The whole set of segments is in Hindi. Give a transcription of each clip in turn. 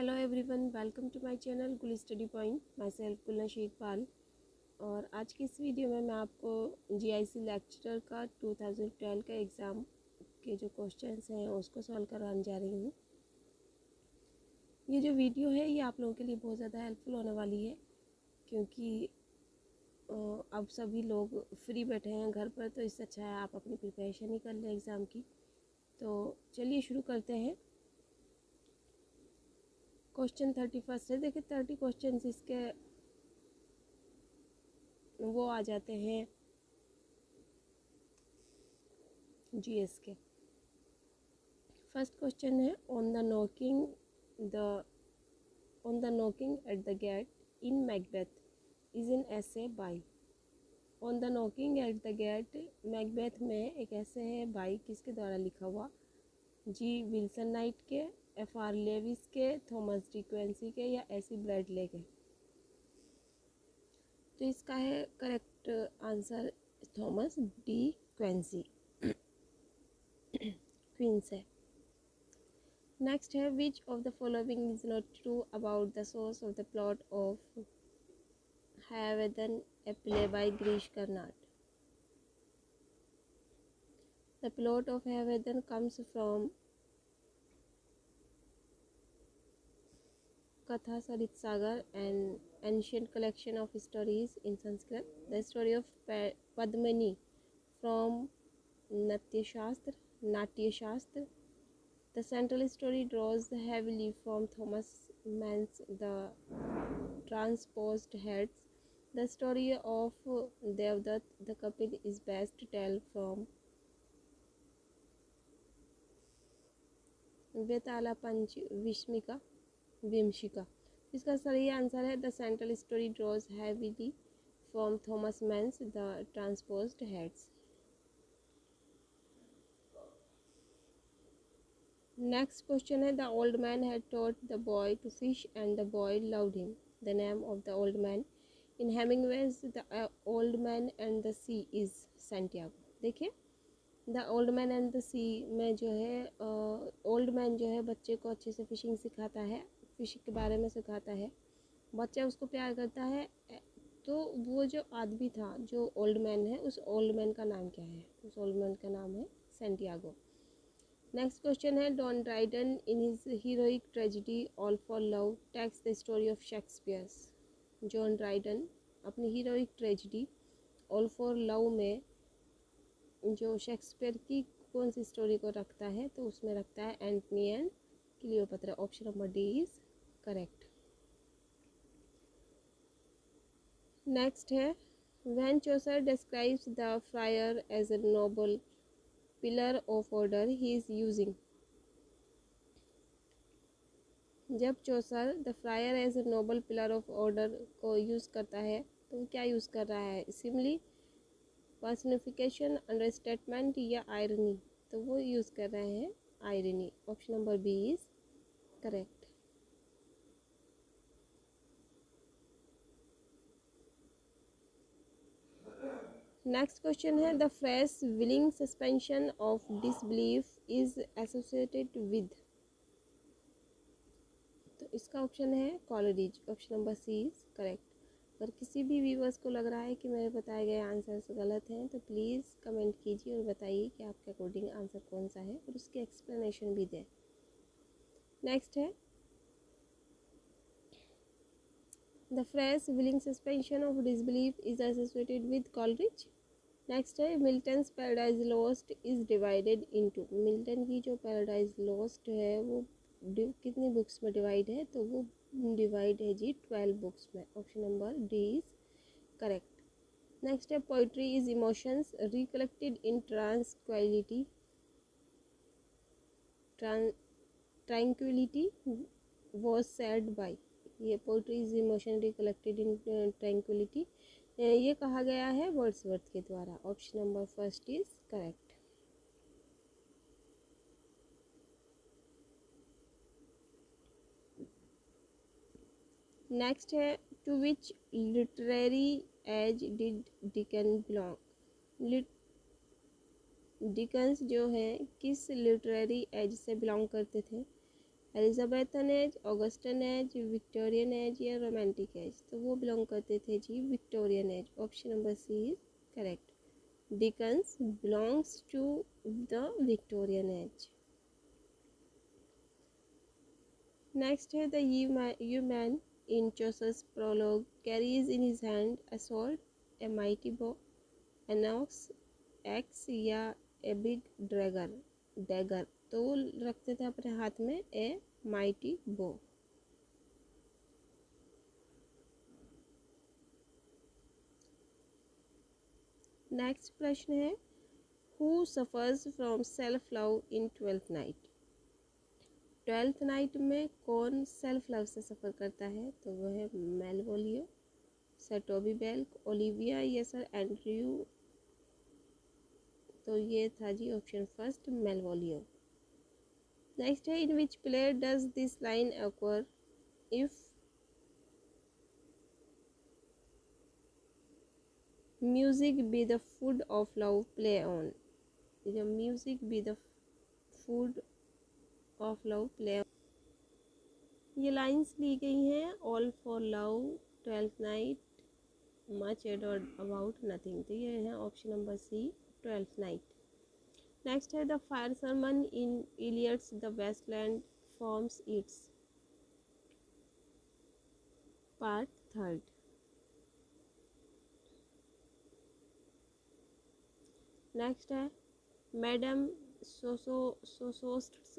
Hello everyone, welcome to my channel Gul study point. Myself Gulna Shekhpal. और आज की इस वीडियो में मैं आपको जीआईसी लेक्चरर का 2012 का एग्ज़ाम के जो क्वेश्चंस हैं उसको सॉल्व करवाने जा रही हूँ। ये जो वीडियो है ये आप लोगों के लिए बहुत ज़्यादा हेल्पफुल होने वाली है, क्योंकि अब सभी लोग फ्री बैठे हैं घर पर, तो इससे अच्छा है आप अपनी प्रिपरेशन ही कर लें एग्ज़ाम की। तो चलिए शुरू करते हैं। क्वेश्चन 31 है। देखिए 30 क्वेश्चन इसके वो आ जाते हैं जीएस के। फर्स्ट क्वेश्चन है on the knocking at the gate in Macbeth is an essay by. On the knocking at the gate Macbeth में एक ऐसे है बाय किसके द्वारा लिखा हुआ? जी विल्सन नाइट के, एफ आर लेविस के, थॉमस डी क्वेंसी के या एसी ब्रैडले के। तो इसका है correct answer Thomas De Quincey क्वींस है। नेक्स्ट है which of the following is not true about the source of the plot of Hayavadana a play by Girish Karnad. The plot of Hayavadana comes from Katha Sarit Sagar, an ancient collection of stories in Sanskrit. The story of Padmini from Natya Shastra. The central story draws heavily from Thomas Mann's The Transposed Heads. The story of Devdutt the Kapil is best told from Vetala Panch Vimshika. इसका सही आंसर है the central story draws heavily from Thomas Mann's The Transposed Heads. Next question है the old man had taught the boy to fish and the boy loved him. The name of the old man in Hemingway's The old Man and the Sea is Santiago. देखिए The old Man and the Sea में जो है ओल्ड मैन जो है बच्चे को अच्छे से फिशिंग सिखाता है, फिशिंग के बारे में सिखाता है, बच्चा उसको प्यार करता है। तो वो जो आदमी था जो ओल्ड मैन है, उस ओल्ड मैन का नाम क्या है? उस ओल्ड मैन का नाम है सैंटियागो। नेक्स्ट क्वेश्चन है Don Dryden in his heroic tragedy All for Love takes the story of Shakespeare's. John Dryden अपनी heroic tragedy All for Love में जो शेक्सपियर की कौन सी स्टोरी को रखता है? तो उसमें रखता है Antony and Cleopatra. Option number D is correct. Next है when Chaucer describes the friar as a noble pillar of order he is using. जब Chaucer the friar as a noble pillar of order को यूज़ करता है तो वो क्या यूज़ कर रहा है? सिमिली, पर्सनिफिकेशन, अंडरस्टेटमेंट या आयरनी? तो वो यूज़ कर रहे हैं irony. Option number B is correct. Next question है the phrase willing suspension of disbelief is associated with. तो इसका ऑप्शन है Coleridge. Option number C is correct. अगर किसी भी व्यूअर्स को लग रहा है कि मेरे बताए गए आंसर्स गलत हैं तो प्लीज़ कमेंट कीजिए और बताइए कि आपके अकॉर्डिंग आंसर कौन सा है और उसकी एक्सप्लेनेशन भी दें। नेक्स्ट है the phrase willing suspension of disbelief is associated with Coleridge. Next है Milton's Paradise Lost is divided into. Milton की जो पैराडाइज लॉस्ट है वो कितनी बुक्स में डिवाइड है? तो वो डिवाइड है जी 12 बुक्स में। Option number D is correct. Next है poetry is emotions recollected in tranquillity was said by. ये poetry is emotion recollected in tranquillity ये कहा गया है वर्ड्सवर्थ के द्वारा। Option number first is correct. Next है to which literary age did Dicken belong. Dickens जो है किस लिटरेरी एज से बिलोंग करते थे? Elizabethan age, Augustan age, Victorian age या रोमांटिक एज? तो वो बिलोंग करते थे जी Victorian age. Option number C is correct. Dickens belongs to the Victorian age. Next है the yeoman in Chaucer's prologue carries in his hand a sword, a mighty bow, an axe या ए बिग डैगर। तो वो रखते थे अपने हाथ में ए माइटी बो। नेक्स्ट प्रश्न है who suffers from self love in twelfth night? Twelfth night में कौन सेल्फ लव से सफ़र करता है? तो वो है Malvolio, sir Toby Belch, Olivia या सर एंड्रयू। तो ये था जी ऑप्शन फर्स्ट मेलवोलियो। नेक्स्ट है in which play does this line occur? If music be the food of love play on. जब music be the food of love play on, ये लाइंस ली गई हैं all for love, twelfth night, much एडोर्ड अबाउट नथिंग। तो ये है option number C twelfth night. Next है the fire sermon in Eliot's the waste land forms its part third. Next है madam Sosostris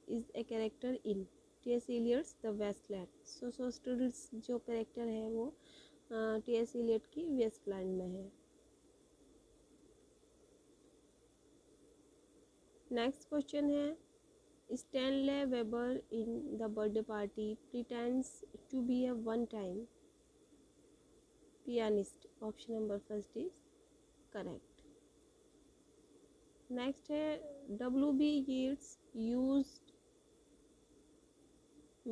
is a character in T S. Eliot's the waste land. Sosostris जो कैरेक्टर है वो टी.एस. इलियट की वेस्टलैंड में है। नेक्स्ट क्वेश्चन है Stanley Webber in the birthday party pretends to be a one time pianist. Option number first is correct. Next है W.B. Yeats used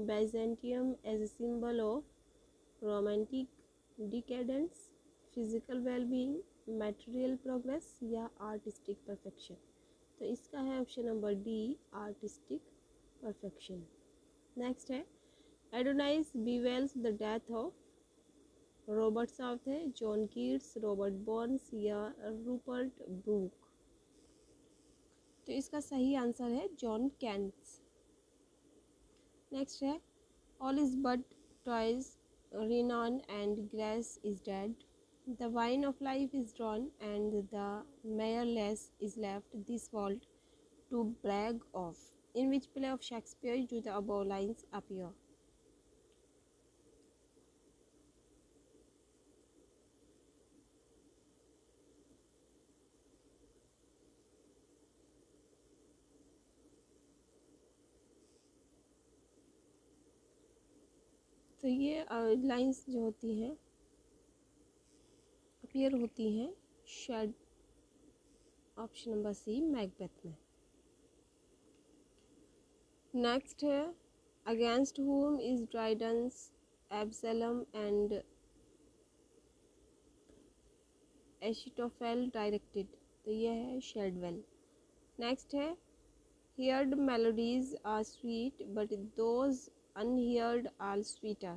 Byzantium as a symbol of romantic decadence, physical well-being, material progress या artistic perfection? तो इसका है option number D artistic perfection. Next है Adonais bewails the death of? Robert Southey है, जॉन कीट्स, रॉबर्ट बर्न्स या रूपर्ट ब्रूक। तो इसका सही आंसर है जॉन कैन्स। नेक्स्ट है all is but toys, renown and grace is dead, the wine of life is drawn and the mere lees is left this vault to brag of. In which play of Shakespeare do the above lines appear? तो ये लाइंस जो होती हैं अपीयर होती हैं शेड ऑप्शन नंबर सी मैकबेथ में। नेक्स्ट है against whom is Dryden's Absalom and Achitophel directed? तो ये है शेडवेल। नेक्स्ट है heard melodies are sweet but those unheard are sweeter.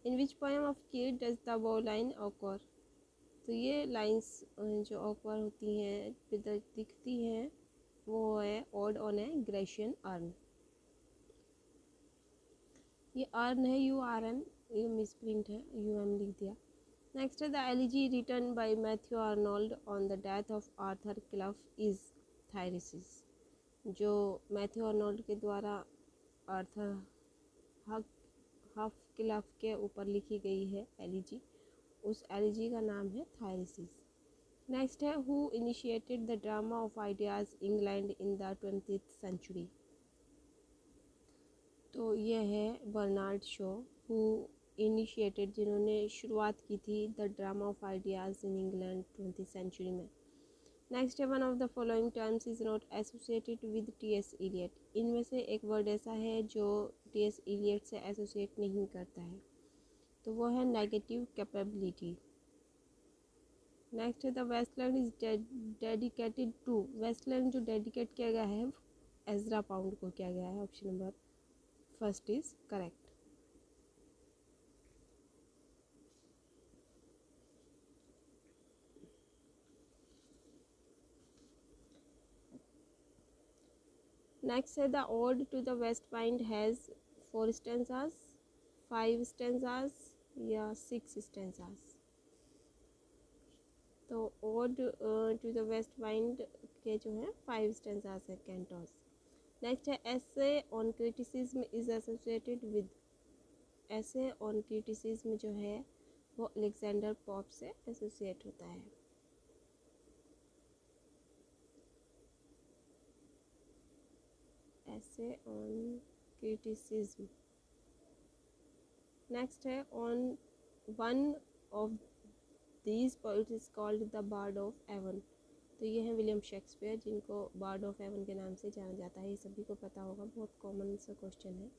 In which poem of Keats does the above line occur? तो ये लाइंस जो ऑक्वर होती हैं दिखती हैं वो है ode on a Grecian urn. ये अर्न है URN, ये मिसप्रिंट है UM लिख दिया। नेक्स्ट है the elegy written by Matthew Arnold on the death of Arthur Clough is Thyrsis. जो मैथ्यू आर्नोल्ड के द्वारा आर्थर हफ क्लफ के ऊपर लिखी गई है एलिजी, उस एलिजी का नाम है थायरिसिस। नेक्स्ट है who initiated the drama of ideas England in the 20th century? तो ये है बर्नार्ड शॉ हु इनिशिएटेड, जिन्होंने शुरुआत की थी the drama of ideas in England 20th century में। नेक्स्ट है one of the following terms is not associated with T S. Eliot. इनमें से एक वर्ड ऐसा है जो टी.एस. इलियट से एसोसिएट नहीं करता है, तो वो है नेगेटिव कैपेबिलिटी। नेक्स्ट है the waste land is dedicated to. Waste land जो डेडिकेट किया गया है एजरा पाउंड को किया गया है। Option number first is correct. Next है the ode to the west wind has 4 stanzas, 5 stanzas या 6 स्टेंजास। तो ode to the west wind के जो है 5 स्टेंजास है कैंटोस। नेक्स्ट है essay on criticism is associated with. Essay on criticism जो है वो अलेक्जेंडर पॉप से एसोसिएट होता है। Essay on criticism. नेक्स्ट है on one of these poets is called the bard of Avon. तो ये है विलियम शेक्सपियर, जिनको बार्ड ऑफ एवन के नाम से जाना जाता है। ये सभी को पता होगा, बहुत कॉमन सा क्वेश्चन है।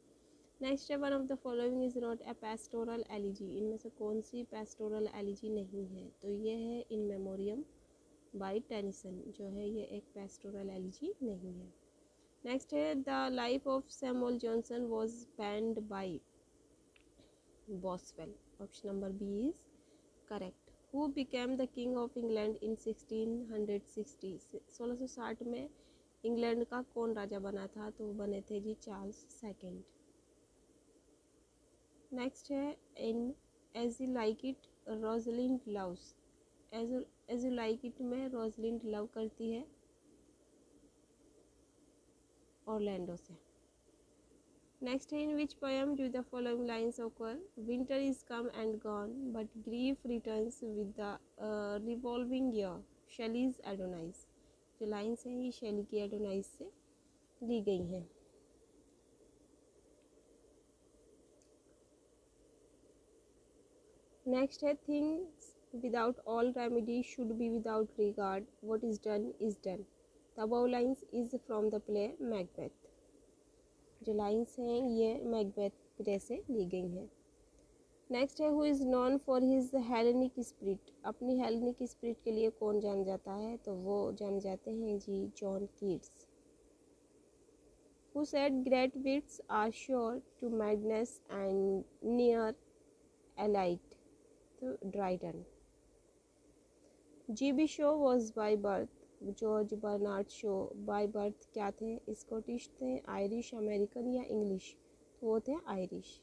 नेक्स्ट है one of the following is not a pastoral elegy. इनमें से कौन सी पेस्टोरल एलिजी नहीं है? तो ये है इन मेमोरियम बाय टेनिसन, जो है ये एक पेस्टोरल एलिजी नहीं है। नेक्स्ट है the life of Samuel Johnson was penned by Boswell. Option number B is correct. Who became the king of England in 1660। 1660 में इंग्लैंड का कौन राजा बना था? तो बने थे जी चार्ल्स सेकेंड। नेक्स्ट है in as you like it Rosalind loves. As you like it में रोजलिंड लव करती है ऑरलैंडो से। नेक्स्ट है in which poem do the following lines occur. Winter is come and gone but grief returns with the revolving year. Shelley's Adonais. जो लाइन्स हैं ये शेली की एडोनाइस से ली गई हैं। नेक्स्ट है things without all remedy should be without regard, what is done is done. The above lines is from the play Macbeth. जो लाइन्स हैं ये मैकबेथ प्ले से ली गई हैं। नेक्स्ट है who is non for his Hellenic spirit. अपनी हेलेनिक स्पिरिट के लिए कौन जान जाता है? तो वो जान जाते हैं जी John Keats. Who said great wits are sure to madness and near allied. तो Dryden. GB Shaw was by birth. George Bernard Shaw by birth क्या थे? स्कॉटिश थे, आयरिश, अमेरिकन या इंग्लिश? तो वो थे Irish.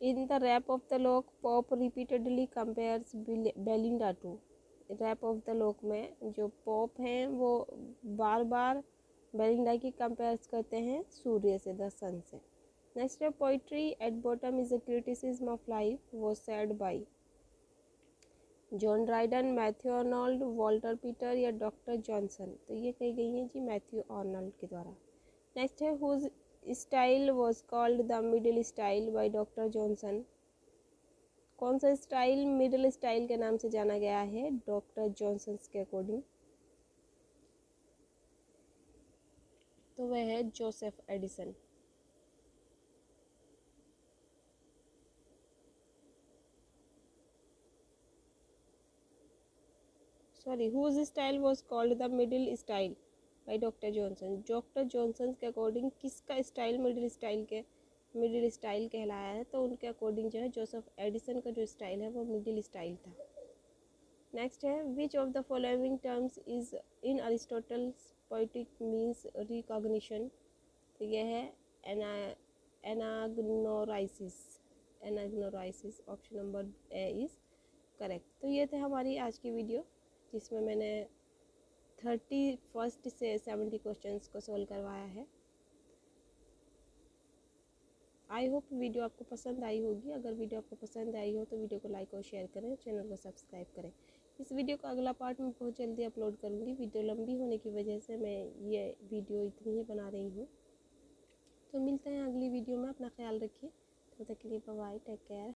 In the rape of the lock Pope repeatedly compares Belinda to. Rape of the lock में जो पॉप हैं वो बार बार बेलिंडा की कंपेयर्स करते हैं सूर्य से, द सन से। नेक्स्ट है poetry at bottom is a criticism of life was said by John Dryden, Matthew Arnold, Walter Peter या डॉक्टर जॉनसन। तो ये कही गई है जी मैथ्यू आर्नल्ड के द्वारा। नेक्स्ट है whose style was called the middle style by Doctor Johnson. कौन सा स्टाइल मिडिल स्टाइल के नाम से जाना गया है डॉक्टर जॉनसन के अकॉर्डिंग? तो वह है Joseph Addison. Sorry, whose style was called the middle style by Doctor Johnson. Doctor Johnson के अकॉर्डिंग किसका स्टाइल मिडिल स्टाइल कहलाया है? तो उनके अकॉर्डिंग जो है जोसेफ एडिसन का जो स्टाइल है वो मिडिल स्टाइल था। नेक्स्ट है which of the following terms is in Aristotle's poetic means recognition. तो यह है anagnorisis. Option number A is correct. तो ये थे हमारी आज की वीडियो, जिसमें मैंने 31 से 70 क्वेश्चंस को सॉल्व करवाया है। आई होप वीडियो आपको पसंद आई होगी। अगर वीडियो आपको पसंद आई हो तो वीडियो को लाइक और शेयर करें, चैनल को सब्सक्राइब करें। इस वीडियो का अगला पार्ट मैं बहुत जल्दी अपलोड करूँगी। वीडियो लंबी होने की वजह से मैं ये वीडियो इतनी ही बना रही हूँ। तो मिलते हैं अगली वीडियो में। अपना ख्याल रखिए। तब तक के लिए बाय बाय, टेक केयर।